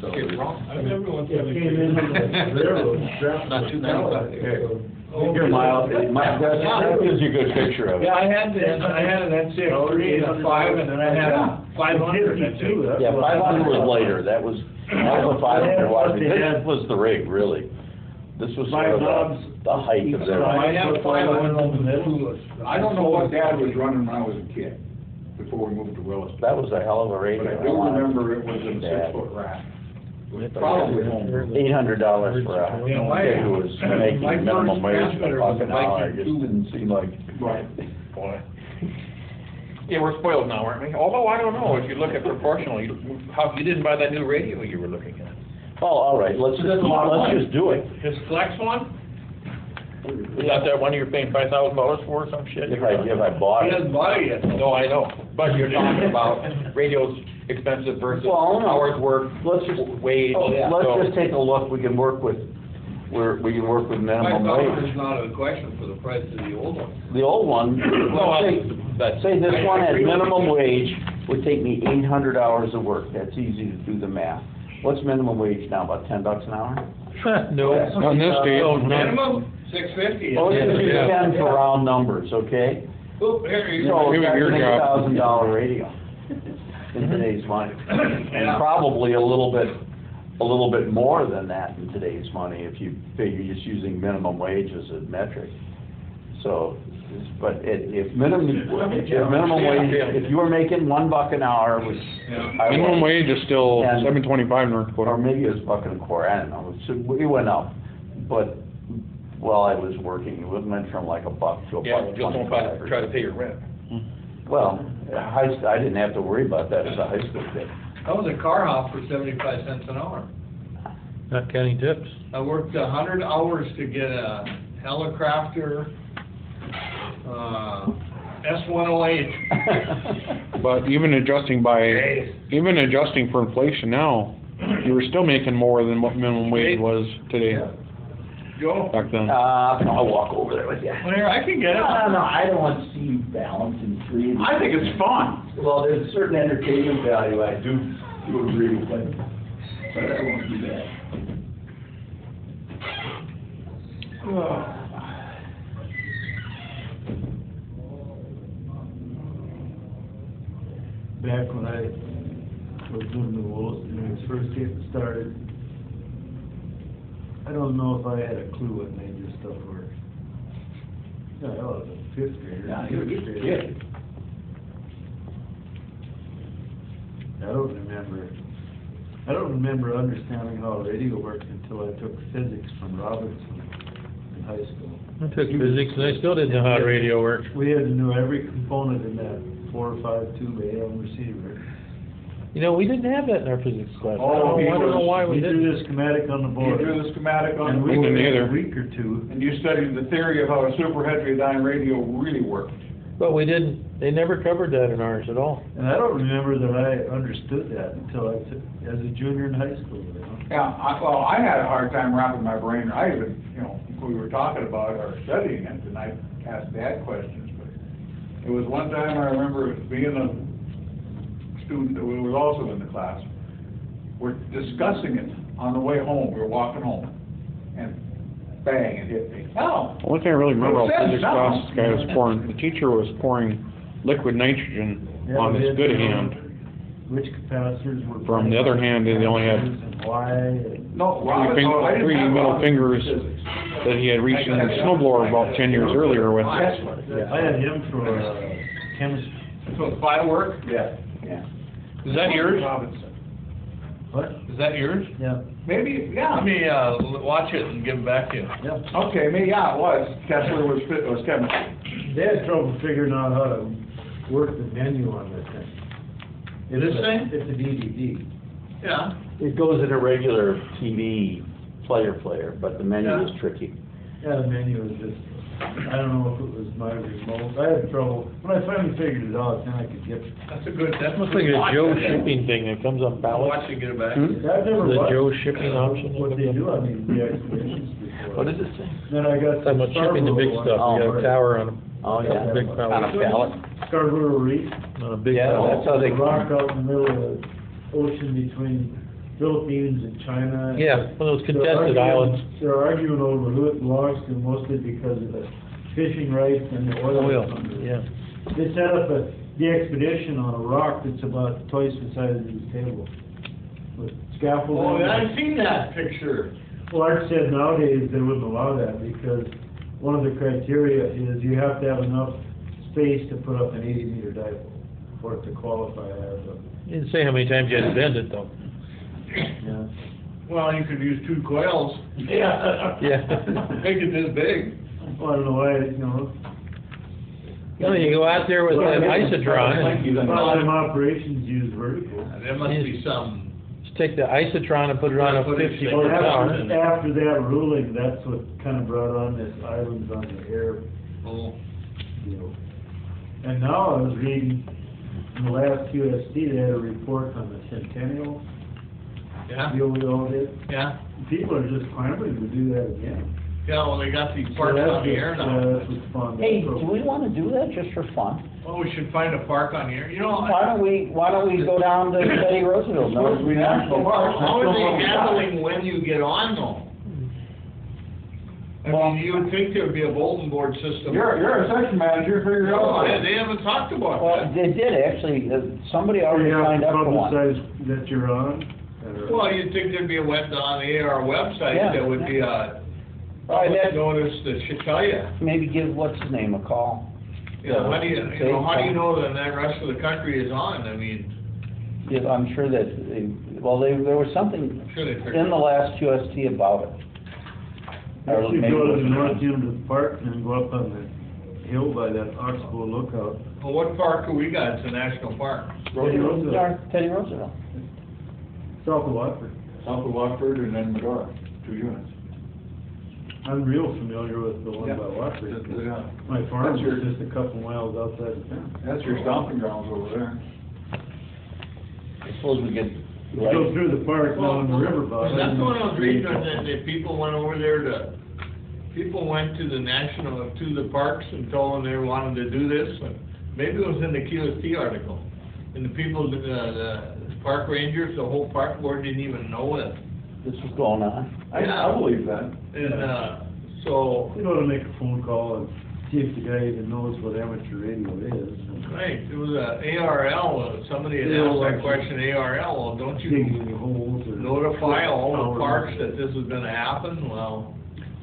So I remember one Yeah, time. it came in on the railroad, strapped Not to too the many pallet. back there. Here, Miles, that gives you a good picture of it. Yeah, I had an NCX3 and a 5, and then I had a 500, I think. Yeah, 500 was later, that was a 500 watt, this was the rig, really. This was sort of the height of their. I had a 500. I don't know what Dad was running when I was a kid, before we moved to Willis. That was a hell of a radio. But I do remember it was a Dad. 6-foot rack. It was probably home. $800 for a You know, kid who was my making minimum first wage transmitter for a was buck a an hour, it Viking just two. didn't seem like. Right. Boy. Yeah, we're spoiled now, aren't we? Although, I don't know, if you look at proportionally, how, you didn't buy that new radio you were looking at. Oh, all right, let's just do it. His Flex one? Is that one you're paying $5,000 for or some shit? If I bought He it. hasn't bought it yet. No, I know, but you're talking about radios expensive versus Well, no. hours worked, Let's just, wage, let's so. just take a look, we can work with minimum $5,000 is wage. not a question for the price of the old one. The old one, No, say this I one at agree with minimum you. wage would take me 800 hours of work, that's easy to do the math. What's minimum wage now, about $10 an hour? No, on this day. Minimum, $650. Oh, let's just use Yeah. 10 for round numbers, okay? Oop, here you So go. Maybe that's your an job. $8,000 radio in today's money. And probably a little bit more than that in today's money if you figure just using minimum wage as a metric. So, but if minimum wage, if you were making $1 an hour, which I Minimum was, wage is still And- $7.25 in North or Dakota. maybe it was $1.25, I don't know, so we went up. But while I was working, it went from like $1 to Yeah, just don't $1.25. try to pay your rent. Well, I didn't have to worry about that as a high school kid. I was a car hop for 75 cents an hour. Not counting tips. I worked 100 hours to get a Helicrafter, S108. But even adjusting for inflation now, you were still making more than what minimum wage was today, Joe? back then. I'll walk over there with you. Well, here, I can get it. No, I don't want to see you balancing three. I think it's fun. Well, there's a certain entertainment value, I do agree with, but I won't do that. Back when I was living in Williston, when it was first getting started, I don't know if I had a clue what major stuff were. Yeah, I was a fifth grader. Yeah, you were just a kid. I don't remember understanding how radio worked until I took physics from Robinson in high school. I took physics and I still didn't know how radio worked. We had to know every component in that 4 or 5 tube AM receiver. You know, we didn't have that in our physics class. Oh, I don't know why we We didn't. drew the schematic on the You board. drew the schematic on And the we didn't board, took either. a week or two. and you studied the theory of how a super heterodyne radio really worked. But we didn't, they never covered that in ours at all. And I don't remember that I understood that until I took, as a junior in high school, you know. Yeah, I had a hard time wrapping my brain, I even, we were talking about or studying it, and I asked Dad questions, but it was one time I remember being a student who was also in the class, we're discussing it on the way home, we were walking home, and bang, it hit me. Oh, Only thing I really remember Well, about it says physics class, something. this guy was pouring, the teacher was pouring liquid nitrogen Yeah, on we his had good to know hand. Which capacitors were. From the other hand, they only had And why, and no, Three middle fingers that he had reached in his snowblower about 10 years earlier with. I had him for chemistry. So it's firework? Yeah. Is that yours? Robinson. What? Is that yours? Yeah, Maybe, yeah. Let me, watch it and give it back to you. yeah. Okay, maybe, yeah, it was. Kessler was chemistry. They had trouble figuring out how to work the menu on this thing. This thing? It's a DVD. Yeah. It goes in a regular TV player, but the menu Yeah. is tricky. Yeah, the menu was just, I don't know if it was my remote. I had trouble, when I finally figured it out, then I could get. That's a good, that's. Looks like a Joe shipping thing that comes on I'll pallets. watch you get it back. I've never The watched Joe shipping option. what they do on these exhibitions before. What does it say? Then I got. Talking about shipping the big stuff, we got a tower on Oh, yeah. Big On pallet. a pallet. Scarborough Reef, a big Yeah, pallet. that's how they. a rock out in the middle of the ocean between Philippines and China. Yeah, one of those They're contested arguing- islands. They're arguing over who it belongs to, mostly because of the fishing rights and the oil. Oil, that's under it. yeah. They set up the expedition on a rock that's about twice the size of this table. With scaffolding. Oh, I've seen that picture. Well, Art said nowadays they wouldn't allow that because one of the criteria is you have to have enough space to put up an 80-meter dipole for it to qualify as a, You didn't say how many times you had to bend it, though. yeah. Well, you could use 2 coils. Yeah. Make it this big. Well, I don't know why, you know. You know, you go out there with an isotron, and A lot of them operations use vertical. There must be some. just take the isotron and put it on a Put it 50-foot Well, tower. after that ruling, that's what kind of brought on this islands on the air Oh. deal. And now I was reading, in the last QST, they had a report on the Centennial Yeah, deal we all did. yeah. People are just clamoring to do that again. Yeah, well, they got these So parks that's on the what- air now. That's what's fun. Hey, do we wanna do that just for fun? Well, we should find a park on the air. You know, Why don't we go down to Teddy Roosevelt, Northern National Park? how are they handling when you get on though? I Well- mean, you would think there'd be a bulletin board system. You're a section manager, figure it No, out. they haven't talked about Well, that. they did actually, somebody You already have signed to up for one. publicize that you're on. or- Well, you'd think there'd be a web, on the AR website, Yeah. there would be a All right, public that, notice that should tell you. maybe give, what's his name, a call. You know, how do you know that the rest of the country is on? I mean, Yeah, I'm sure that, there was something I'm sure they figured. in the last QST about it. Or You should maybe go it to was- the North End of the Park and go up on the hill by that Oxbow Lookout. Well, what park do we got? It's a national park. Teddy Roosevelt, Teddy Roosevelt. south of Watford. South of Watford and then Medora, 2 units. I'm real familiar with the one by Watford. 'Cause Yeah. my farm That's your- is just a couple miles outside of town. That's your stomping grounds over there. I suppose we could, You go through the park down the river bottom. That's what I was reading, that people went over there people went to the to the parks and told them they wanted to do this, and maybe it was in the QST article. And the people, the park rangers, the whole park board didn't even know it. this was going on. I believe that. And, so, You know, to make a phone call and see if the guy even knows what amateur radio is. right, it was a ARL, somebody had Yeah, asked like- that question, ARL, well, don't Digging you the holes or. notify all the Towers. parks that this is gonna happen? Well,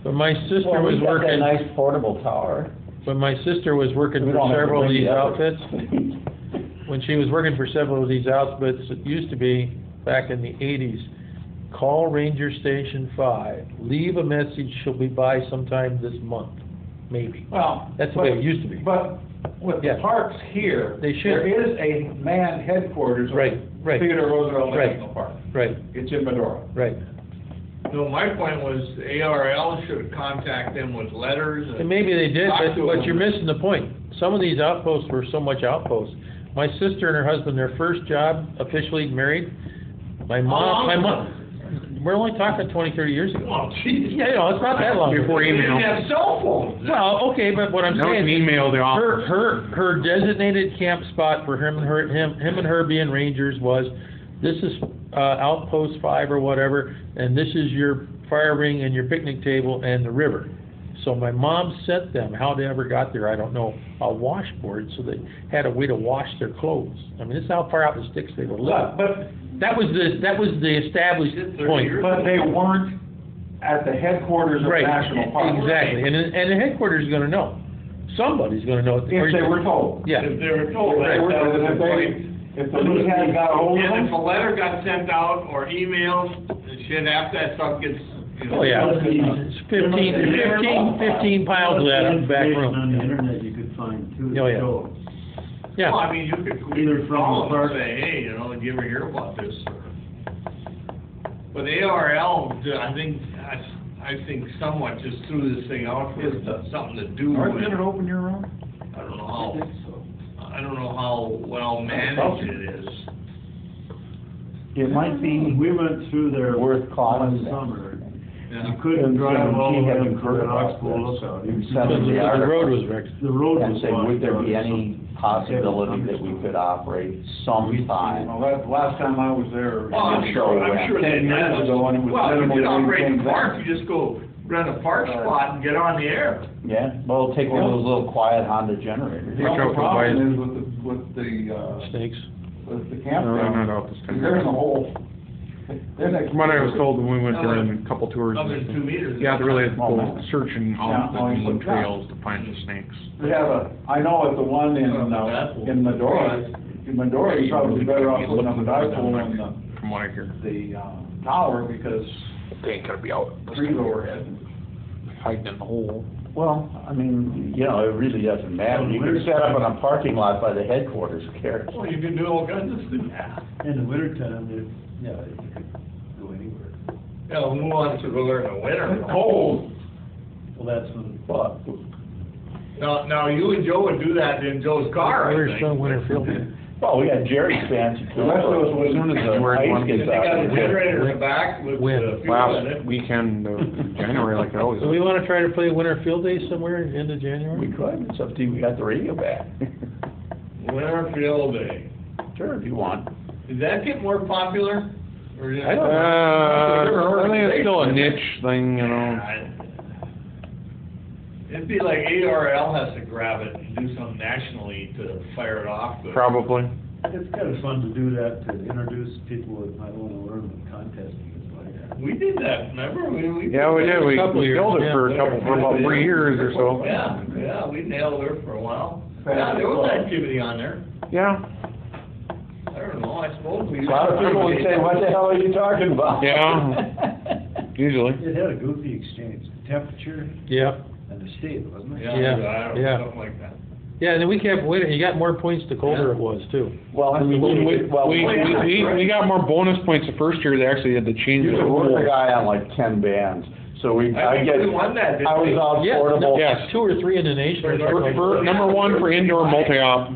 But my sister Well, was we got that working, nice portable tower. but my sister was working We for don't have to several of bring these the outfits. others. When she was working for several of these outfits, it used to be, back in the 80s, call Ranger Station 5, leave a message, she'll be by sometime this month, maybe. Well. That's the way it used to be. But with the Yeah. parks here, They should. there is a manned headquarters. of Right, right. Theodore Roosevelt Right. National Park. Right, It's in Medora. right. no, my point was ARL should contact them with letters And maybe they did, Talk to but them. you're missing the point. Some of these outposts were so much outposts. My sister and her husband, their first job, officially married, my mom, we're only talking 20, 30 years ago. Oh, jeez. Yeah, you know, it's not that long. Before They didn't email. have cell phones. Well, okay, but what I'm Now saying. it's email the Her, office. her designated camp spot for him and her being rangers was, this is, outpost 5 or whatever, and this is your fire ring and your picnic table and the river. So my mom sent them, how they ever got there, I don't know, a washboard, so they had a way to wash their clothes. I mean, this is how far out the sticks they were living. But, That was the established point. but they weren't at the headquarters of Right, National Park. exactly, and the headquarters is gonna know. Somebody's gonna know. If they were told. Yeah. If they were told, If they that were- was the if they- point. If the league had got a hold of And if a them, letter got sent out or emailed, and shit, after that stuff gets, you know. Oh, yeah, it's 15 piles of that up the back Information on the room. internet you could find too. Oh, yeah. So, Well, Yeah, I mean, you could Either from call the them and park- say, hey, you know, did you ever hear about this? But ARL, I think somewhat just threw this thing out for something to do North with, End would open your room? I don't know how well managed it is. It might be we went through there worth calling last them. summer. Yeah. You couldn't drive all the She way hadn't up to heard that about Oxbow this. Lookout. You You sent could- them the the article. road was wrecked. The road And was say, would there washed be out or any possibility that we could operate sometime. Well, that, last time I was there. Oh, I'm sure 10 years ago, when it was Well, if minimal you operate wage in thing park, you just go rent a park spot and get on the air. Yeah, well, take one of those little quiet Honda generators. The Watch out only for problem the is with the Snakes. with the No, campground. not out this time. There's a whole, there's a. From what I was told when we went there in a couple tours. Other than 2 meters. You have to really have to Oh, go man. searching Yeah, on oh, the you main put trails to find the snakes. We have I know at the one in Medora, you're probably better off putting up a dipole on From what I hear. the tower, because They ain't gonna be out trees overhead. hiding in the hole. Well, I mean, you know, it really doesn't matter. You can set up in a parking lot by the headquarters, who cares? Well, you can do all kinds of stuff. In the wintertime, you could go anywhere. Yeah, we'll move on to the winter. Cold. Well, that's when, But, Now, you and Joe would do that in Joe's car, I Winter think. sun, winter field day. well, we got Jerry's fancy. The rest of us As soon as the ice They gets got a out. generator in the back with Wind. fuel in Last it. weekend of January, like I always. So we wanna try to play winter field day somewhere in the January? We could, it's up to you, we got the radio back. Winter field day. Sure, if you want. Did that get more popular? Or did- I don't know. I think it's still a niche thing, you know. It'd be like ARL has to grab it and do something nationally to fire it off, but. Probably. it's kind of fun to do that, to introduce people that might want to learn what contesting is like. We did that, remember? We. Yeah, we did. We Couple years, built it yeah. for about 3 years or so. Yeah, we nailed her for a while. Yeah, there was activity on there. Yeah. I don't know, I suppose we. A lot of people would say, what the hell are you talking about? Yeah. Usually. It had a goofy exchange, temperature Yep, and the state, wasn't it? Yeah, Yeah, I don't yeah. know, something like that. yeah, and then we kept winning, you got more points the colder it was too. Well, I mean, We got more bonus points the first year. They actually had to change you the could work rules. a guy on like 10 bands, so I think we won that, didn't I was we? on Yeah, portable. Yes. 2 or 3 in the nation. or something like that. Number one for indoor multi-op.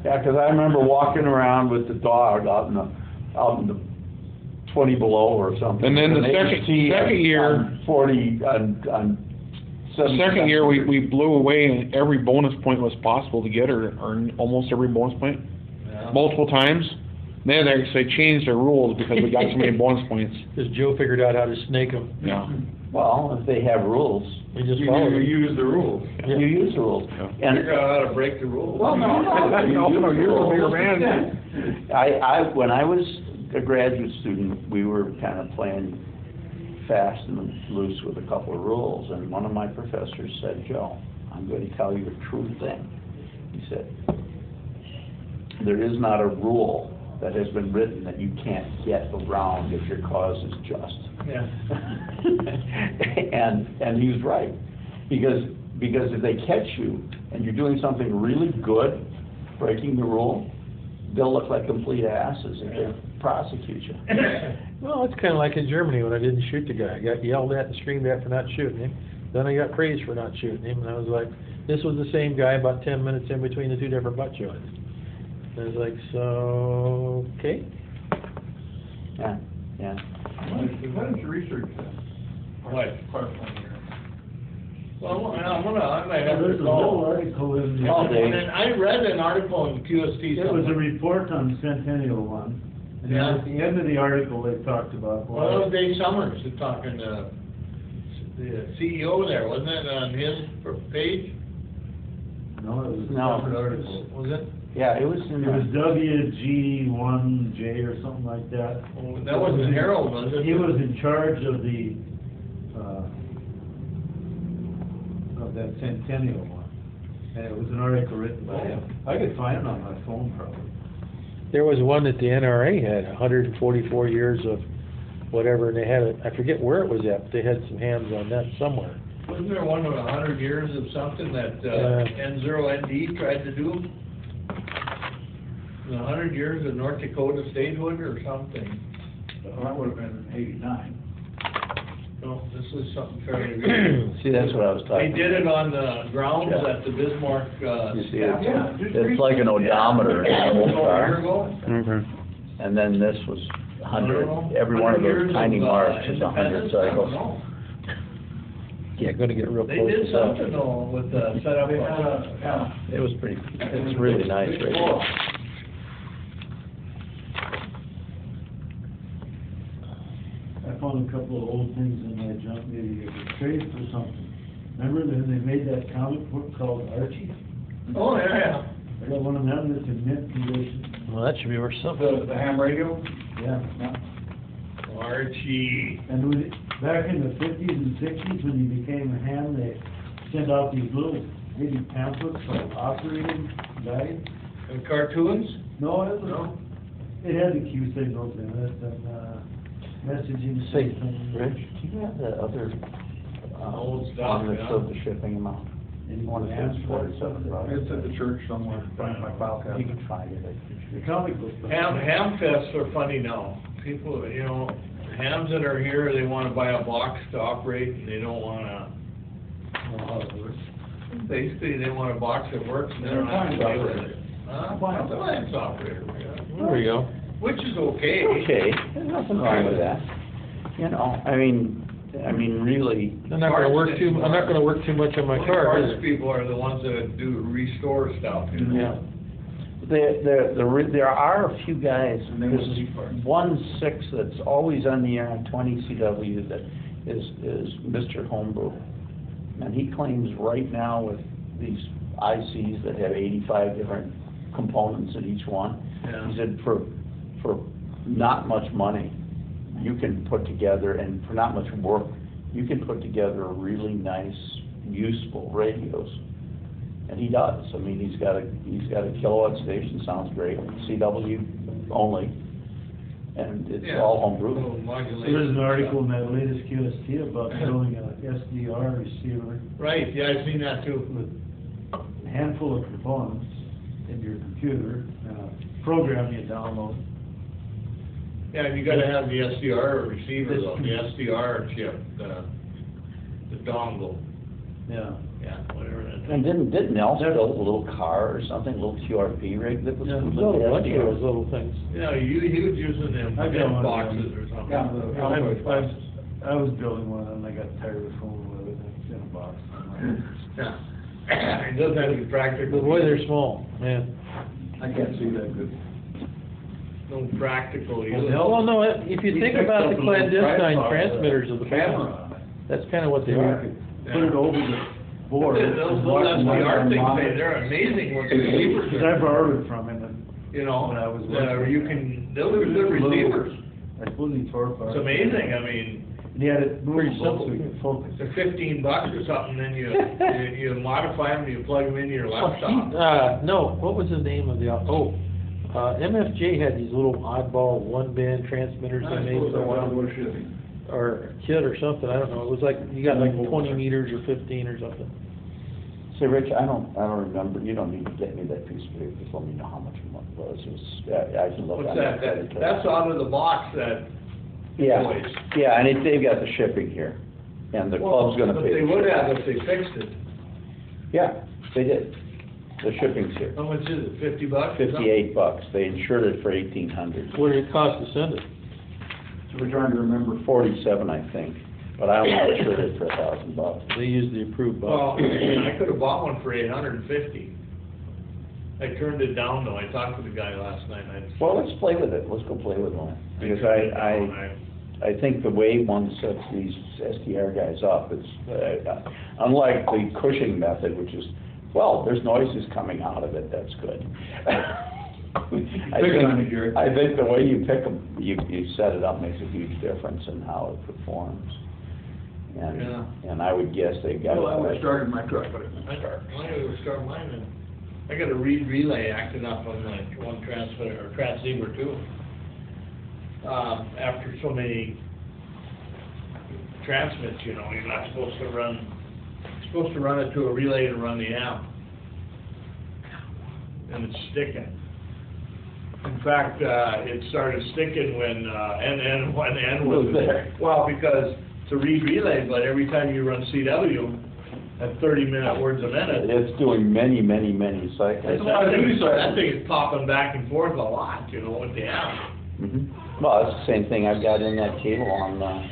Yeah, 'cause I remember walking around with the dog out in the 20 below or something. And then the they second- could see second year- on 40, on The second year, we blew away, and every bonus point was possible to get, or almost every bonus point, Yeah. multiple times. Then they actually changed their rules because we got so many bonus points. Because Joe figured out how to snake them. Yeah. Well, if they have rules, We just You followed it. use the rules. you use the rules. Yeah. And, Figure out how to break the rules. well, no, No, you're a bigger man. when I was a graduate student, we were kind of playing fast and loose with a couple of rules, and one of my professors said, Joe, I'm going to tell you a true thing. He said, there is not a rule that has been written that you can't get around if your cause is just. Yeah. And he was right, because if they catch you and you're doing something really good, breaking the rule, they'll look like complete asses if they prosecute you. Well, it's kinda like in Germany when I didn't shoot the guy. I got yelled at and screamed at for not shooting him. Then I got praised for not shooting him, and I was like, this was the same guy about 10 minutes in between the 2 different butt shots. And I was like, so, okay. Yeah, yeah. Why don't you research that? What? Park one year. Well, I might have There's to a whole call. article in the. All day. And then I read an article in QST. It was a somewhere. report on Centennial One, and then Yeah. at the end of the article, they talked about, Well, that was well, Dave Summers who talking to the CEO there, wasn't it, on his page? no, it was a No. separate article. Was it? Yeah, it was in It was the, WG1J or something like that. Oh, that wasn't Harold, was it? He was in charge of that Centennial one, and it was an article written by him. I could find it on my phone probably. There was one that the NRA had, 144 years of whatever, and they had it, I forget where it was at, but they had some hands on that somewhere. Wasn't there one of 100 years of something that Yeah. N0ND tried to do? 100 years of North Dakota statehood or something? Well, that would have been '89. No, this was something fairly recent. see, that's what I was They talking did about. it on the grounds Yeah. at the Bismarck, You see, Yeah. it's like an odometer in an old a year car, ago. Okay. and then this was I don't know. 100, every one of 100 those years tiny of, marks is 100 independence, I don't cycles. know. Yeah, gonna get real They close did to that. something though with the setup. It was pretty, it was really nice radio. I found a couple of old things in my junk, maybe it was trade for something. Remember when they made that comic book called Archie? Oh, yeah, I got one of them that's in mint condition. Well, that should be worth something. The ham radio? Yeah. yeah. Archie. And when, back in the fifties and sixties, when you became a ham, they sent out these little maybe pamphlets called operating guide. And cartoons? No, it was, it had the Q signals in it and, messaging Say, system. Rich, do you have the other, Old stuff, one that yeah. showed the shipping amount? One that says $47. It's at the church somewhere, find my file You cabinet. can find it. The comic book. Ham fests are funny now. People, you know, hams that are here, they wanna buy a box to operate, and they don't wanna know how it works. Basically, they want a box that works, and they don't have to play with it. Appliance operator, yeah. There we go. Which is okay. Okay, there's nothing wrong with that. You know, I mean, really, I'm not gonna work too much on my car, Parts is it? people are the ones that do restore stuff, you know? yeah. There are a few guys, there's 1-6 that's always on the air on 20 CW that is Mr. Homebrew. And he claims right now with these ICs that have 85 different components in each one, Yeah. he said for not much money, you can put together, and for not much work, you can put together really nice, useful radios. And he does. I mean, he's got a kilowatt station, sounds great, CW only, and it's Yeah. all homebrew. Little modulation There's an article in stuff. that latest QST about building a SDR receiver Right, yeah, I've seen that too. with a handful of components in your computer, and a program you download. Yeah, and you gotta have the SDR receiver though, the SDR chip, the dongle, Yeah. yeah, whatever that is. And didn't Nels build a little car or something, a little QRP rig that was Yeah, completely there's a bunch of SDR? those little things. You know, he was using them I've got one of boxes them. or something. Yeah, the- I was building one and I got tired of fooling with it, it's in a box. Yeah. It doesn't have to be practical. But boy, they're small, man. I can't see that good. No practical Well, either. they'll- Well, no, if you think about the clandestine transmitters of the Camera past, on it. that's kinda what they You are. could put it over the board. Those SDR things, they're amazing what the receivers Because I are, borrowed it from him and you know, when I was you can, those are good receivers. I fully tore apart. It's amazing, I mean, And he had it Pretty movable simple. so you could focus. they're $15 or something, then you modify them, you plug them into your laptop. No, what was the name of the, MFJ had these little oddball one-band transmitters they made for a while, or kit or something, I don't know, it was like, you got like 20 meters or 15 or something. Say, Rich, I don't remember, you don't need to get me that piece of paper, just let me know how much it was. It was, I can look What's on that? That's out of the box, that Yeah, noise. yeah, and they've got the shipping here, and the club's gonna pay. But they the would shipping. have if they fixed it. Yeah, they did. The shipping's here. How much is it, $50 or something? $58. They insured it for $1,800. What did it cost to send it? So we're trying to remember. 47, I think, but I only insured it for $1,000. They used the approved Well, box. I could've bought one for $850. I turned it down though, I talked to the guy last night, Well, let's play with it. Let's go play with one. Because I think the way one sets these SDR guys up, it's, unlike the Cushing method, which is, well, there's noises coming out of it, that's good. I think the way you pick them, you set it up makes a huge difference in how it performs. Yeah. And I would guess they've got. Well, I would have started my truck, but I would start mine and I got a reed relay acting up on my one transmitter, or transceiver too. After so many transmits, you know, you're not supposed to run it to a relay to run the amp. And it's sticking. In fact, it started sticking when NN was there. Well, because it's a reed relay, but every time you run CW at 30-minute words a minute, It's doing many cycles. that thing is popping back and forth a lot, you know, with the amp. Mhm. Well, it's the same thing I've got in that cable on the,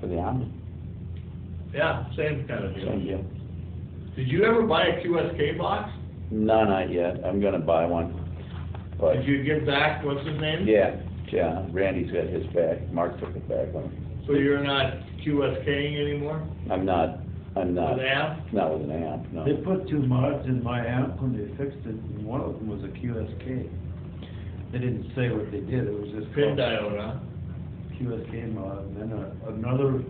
for the Omni. Yeah, same kind of Same deal. deal. Did you ever buy a QSK box? No, not yet. I'm gonna buy one. But, Did you give back, what's his name? yeah, Randy's got his back. Mark took it back on him. So you're not QSKing anymore? I'm not, With amp? not with an amp, no. They put 2 mods in my amp when they fixed it, and one of them was a QSK. They didn't say what they did, it was just Pin called diode, huh? QSK mod, and then another,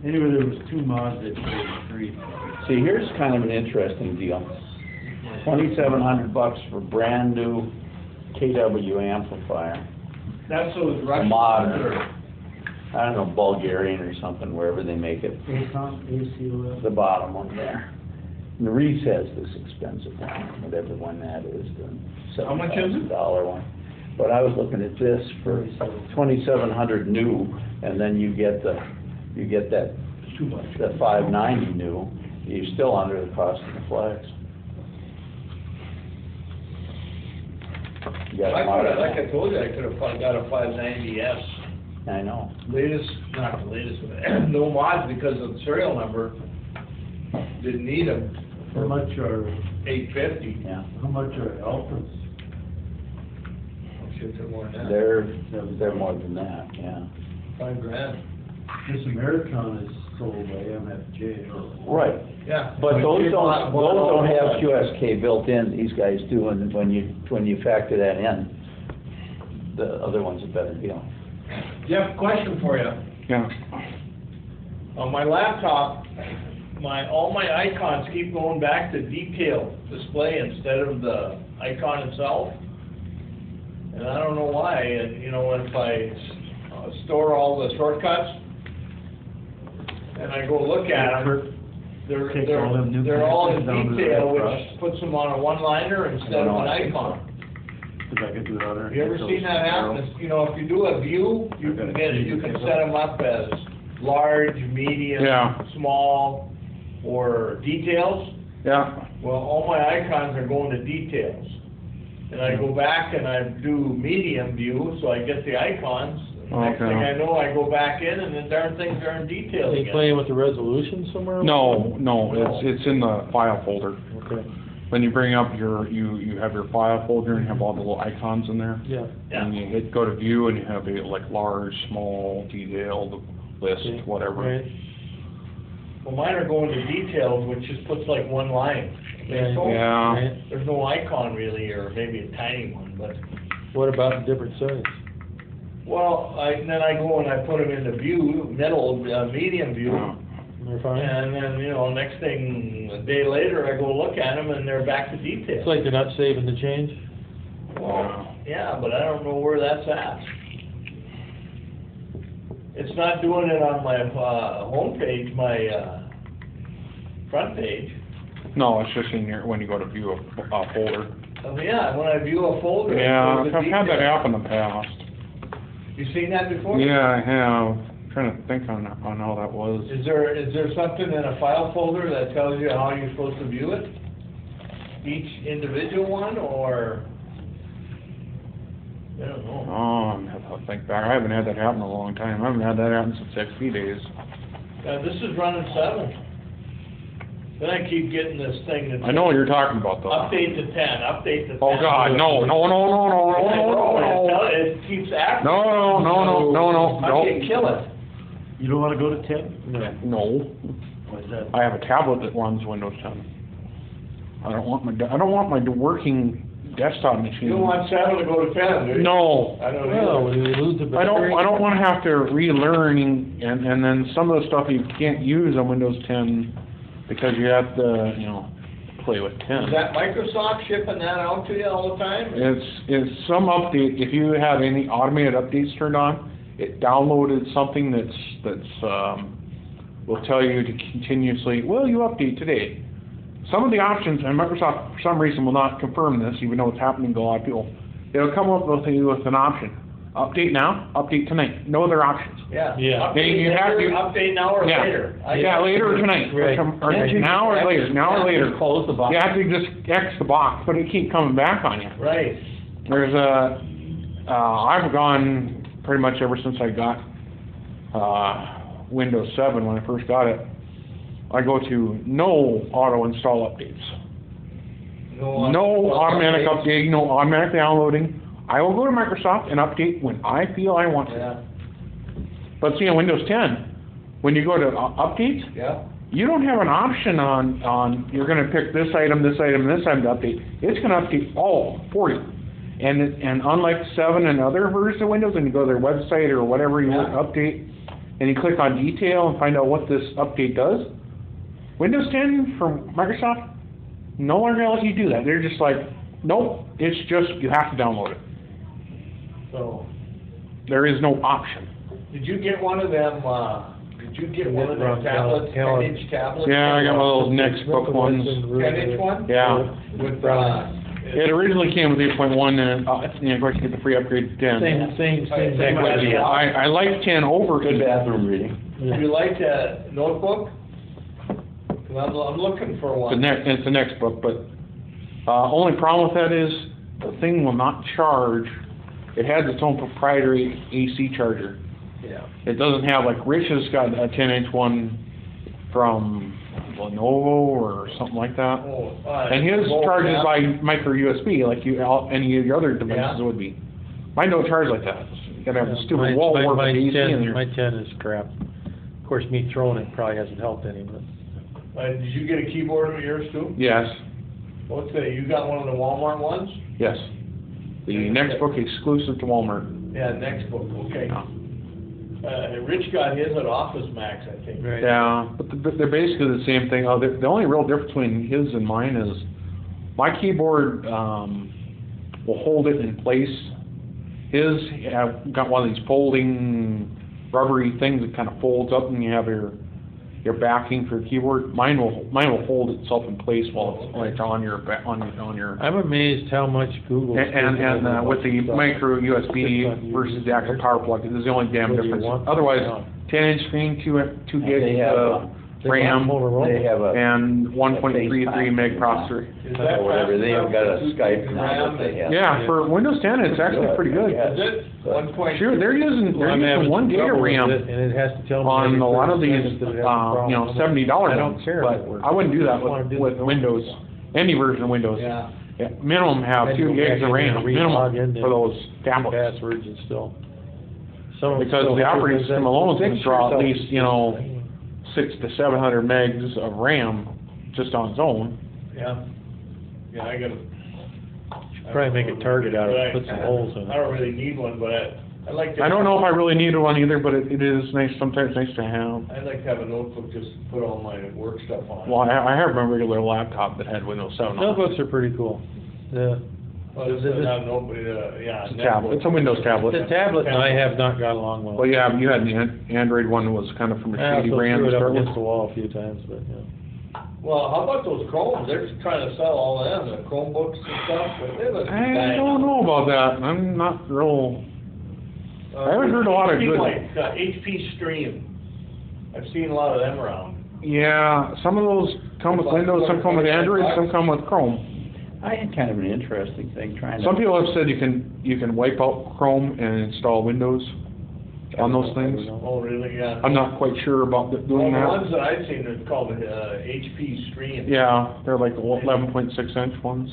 anyway, there was 2 mods that put in 3. See, here's kind of an interesting deal. $2,700 for brand new KW amplifier. That's those Russian. Modern. I don't know, Bulgarian or something, wherever they make it. ACOM, ACOS. The bottom one there. And the Reese has this expensive one, whatever one that is, the How much is it? $7,000 one. But I was looking at this for 2,700 new, and then you get that, the 590 new, you're still under the cost of the flex. You got I a thought, model. like I told you, I could have got a 590S. I know. Latest, not the latest, no mods because of the serial number. Didn't need them. How much are, 850. Yeah. how much are Alphas? Oh, shit, they're more than that. They're more than that, yeah. $5,000. This Americon is sold by MFJ. Right. Yeah. But those Bought don't have all that. QSK built in, these guys do, and when you factor that in, the other one's a better deal. Jeff, question for you. Yeah. On my laptop, all my icons keep going back to detail display instead of the icon itself. And I don't know why, and you know, if I store all the shortcuts, and I go look at them, Take all them new they're all in connections down to the detail, red which puts them on a one-liner instead of an icon. Because I could do it on there. You ever seen that happen? You know, if you do a view, you can set them up as large, medium, Yeah. small, or details. Yeah. Well, all my icons are going to details. And I go back and I do medium view, so I get the icons. Next Okay. thing I know, I go back in and the darn things are in detail Are you again. playing with the resolution somewhere? No, it's in the file folder. Okay, When you bring up you have your file folder and you have all the little icons in there. yeah. And you hit go to view and you have a like large, small, detailed list, Okay, whatever. Right. Well, mine are going to details, which just puts like one line. Yeah. So, Yeah. Right. there's no icon really, or maybe a tiny one, but, What about the different size? well, then I go and I put them into view, middle, medium view. They're fine? And then, you know, next thing, a day later, I go look at them and they're back to detail. It's like they're not saving the change? Well, yeah, but I don't know where that's at. It's not doing it on my, home page, my, front page. No, it's just in your, when you go to view a folder. Oh, yeah, when I view a folder. it Yeah, goes to I've had that detail. happen in the past. You seen that before? Yeah, I have. Trying to think on how that was. Is there something in a file folder that tells you how you're supposed to view it? Each individual one, or? I don't know. Oh, I have to think back. I haven't had that happen in a long time. I haven't had that happen since XP days. This is running 7. Then I keep getting this thing that. I know what you're talking about though. Update to 10, update to 10. Oh God, no. It keeps acting. No. How do you kill it? You don't wanna go to 10? No. Why is that? I have a tablet that runs Windows 10. I don't want my working desktop machine. You don't want 7 to go to 10, do you? No. I don't Well, either. when you lose the I battery. don't wanna have to relearn and then some of the stuff you can't use on Windows 10 because you have to, play with 10. Is that Microsoft shipping that out to you all the time? It's some update, if you have any automated updates turned on, it downloaded something that's will tell you to continuously, will you update today? Some of the options, and Microsoft for some reason will not confirm this, even though it's happening to a lot of people. It'll come up with an option. Update now, update tonight. No other options. Yeah. Yeah. Update You have later, to- update now or Yeah. later. Yeah, later or tonight. Right. Or now or later, now or later. Close the box. You have to just X the box, but it keep coming back on you. Right. There's I've gone pretty much ever since I got Windows 7 when I first got it. I go to no auto install updates. No automatic updating, no automatic downloading. I will go to Microsoft and update when I feel I want to. Yeah, But see, on Windows 10, when you go to updates, yeah. you don't have an option on you're going to pick this item, this item, and this item to update. It's going to update all for you. And unlike 7 and other versions of Windows, when you go to their website or whatever you want to update, and you click on detail and find out what this update does, Windows 10 from Microsoft no longer going to let you do that. They're just like, nope, it's just, you have to download it. So, There is no option. did you get one of them, tablets, 10-inch tablets? Yeah, I got one of those Next Book ones. 10-inch one? Yeah. With, It originally came with 8.1, and of course you get the free upgrade to 10. Same Yeah. I like 10 over Good 8. bathroom reading. Would you like a notebook? 'Cause I'm looking for one. It's the next book, but only problem with that is the thing will not charge. It has its own proprietary AC charger. Yeah. It doesn't have, like Rich has got a 10-inch one from Lenovo or something like that. Oh, And his Volt, charges yeah. by micro USB, like any of your other devices Yeah. would be. Mine don't charge like that. You gotta have a stupid Mine- wall mine- work mine's AC 10 in there. My 10 is crap. Of course, me throwing it probably hasn't helped any, but. Did you get a keyboard with yours too? Yes, What's that, you got one of the Walmart ones? yes. The next book exclusive to Walmart. Yeah, next book, okay. Yeah. Rich got his at Office Max, I think. Right. Yeah, but they're basically the same thing. The only real difference between his and mine is my keyboard will hold it in place. His got one of these folding rubbery things that kind of folds up, and you have your backing for the keyboard. Mine will hold itself in place while it's like on your. I'm amazed how much Google. And with the micro USB versus the actual power plug, this is the only damn difference. Otherwise, 10-inch screen, 2 They gig have, RAM, They have a. and 1.33 meg processor. Is that Or whatever, they have got a faster Skype than now that they have. Yeah, for Windows 10, it's actually pretty good. Is it? 1.3? Sure, they're using I'm having 1 gig of trouble with RAM it, And it has to tell me. on every a lot of 30 these, seconds that it has a problem. $70 I don't ones, care if it but works. I wouldn't do that I wanna do with the Windows, any version of Windows. Yeah. Yeah, minimum have I 2 go gigs back of in there RAM, and re-log minimum, in for there. those tablets. Passwords and still. Some of them Because still the have operating those system alone is gonna fix draw at yourself. least, 600 to 700 megs of RAM just on its own. Yeah. Yeah, I gotta. Probably make a target out of it, put some holes in it. I don't really need one, but I like to. I don't know if I really need one either, but it is nice, sometimes nice to have. I'd like to have a notebook, just put all my work stuff on. Well, I have my regular laptop that had Windows 7 on it. Notebooks are pretty cool. The Well, this is not nobody, yeah. It's a tablet, it's a Windows tablet. tablet and I have not got along well. Well, yeah, you had the Android one that was kind of from a I shady also brand threw to it up start with. against the wall a few times, but, yeah. Well, how about those Chromes? They're trying to sell all of them, the Chromebooks and stuff, but they look. I don't know about that, I'm not real, I haven't heard a lot of good- HP Stream. I've seen a lot of them around. yeah, some of those come with Windows, some come with Android, some come with Chrome. I had kind of an interesting thing trying to. Some people have said you can wipe out Chrome and install Windows on those things. Oh, really, yeah. I'm not quite sure about doing Well, the that. ones that I've seen are called, HP Stream. Yeah, they're like 11.6 inch ones.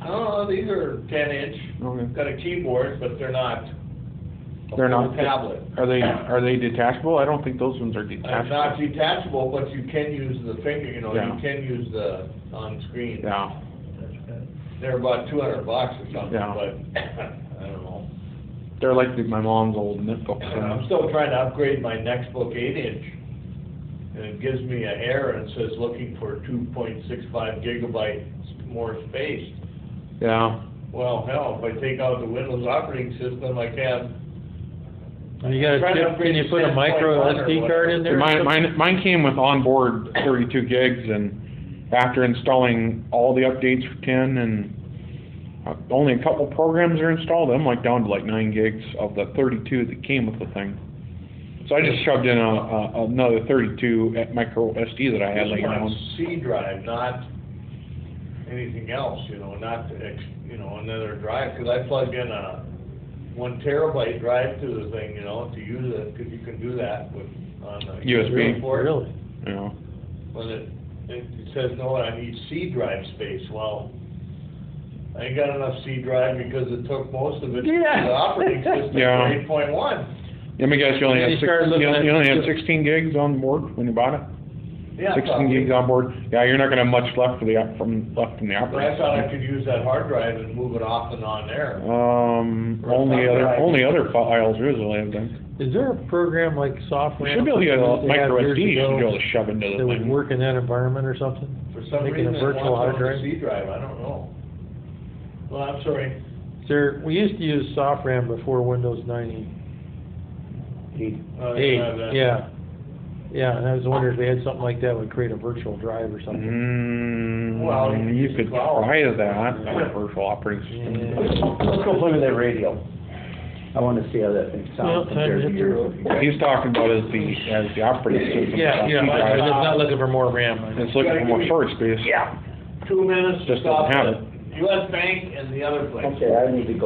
No, these are 10-inch, Okay. got a keyboard, but they're not. a They're full not- tablet. Are they detachable? I don't think those ones are Not detachable. detachable, but you can use the finger, Yeah. you can use the on-screen. Yeah, They're about $200 or something, Yeah. but, I don't know. they're like my mom's old notebooks. I'm still trying to upgrade my Nextbook 8-inch, and it gives me an error and says looking for 2.65 gigabytes more space. Yeah, Well, hell, if I take out the Windows operating system, I can't. You got a Trying to chip, upgrade can you to put a 10.1 micro or SD card in there? mine came with onboard 32 gigs, and after installing all the updates for 10 and only a couple programs are installed, I'm like down to like 9 gigs of the 32 that came with the thing. So I just shoved in another 32 at micro SD that I had This laying one's around. C drive, not anything else, not, another drive, because I plugged in a 1 terabyte drive to the thing, to use it, because you can do that with, on the USB. port. Really? Yeah. But it says, no, I need C drive space. Well, I ain't got enough C drive because it took most of it to Yeah. the operating system Yeah. for 8.1. Let me guess, you only You had started looking at- you only had 16 gigs on board when you bought it? Yeah, 16 probably. gigs on board? Yeah, you're not gonna have much left for the, from the But I operating thought I system. could use that hard drive and move it off and on there. Only other files really, I think. Is there a program like SoftWare? You should be able to get a that they had micro years SD, you should be ago able to shove into the that would thing. work in that environment or something? For some Making a reason, it virtual hard wants on the drive? C drive, I don't know. Well, I'm sorry. Sir, we used to use SoftRAM before Windows 98. Yeah. Yeah, and I was wondering if they had something like that would create a virtual drive or something. Well, You could try that, virtual operating system. Let's go play with that radio. I wanna see how that thing Well, sounds time to compared to hit yours. What he's talking about is the operating system. Yeah, yeah, It's it's not looking for more RAM. looking for more storage space. Yeah. 2 minutes to Just stop doesn't have at US Bank and the other place. Okay, I need to go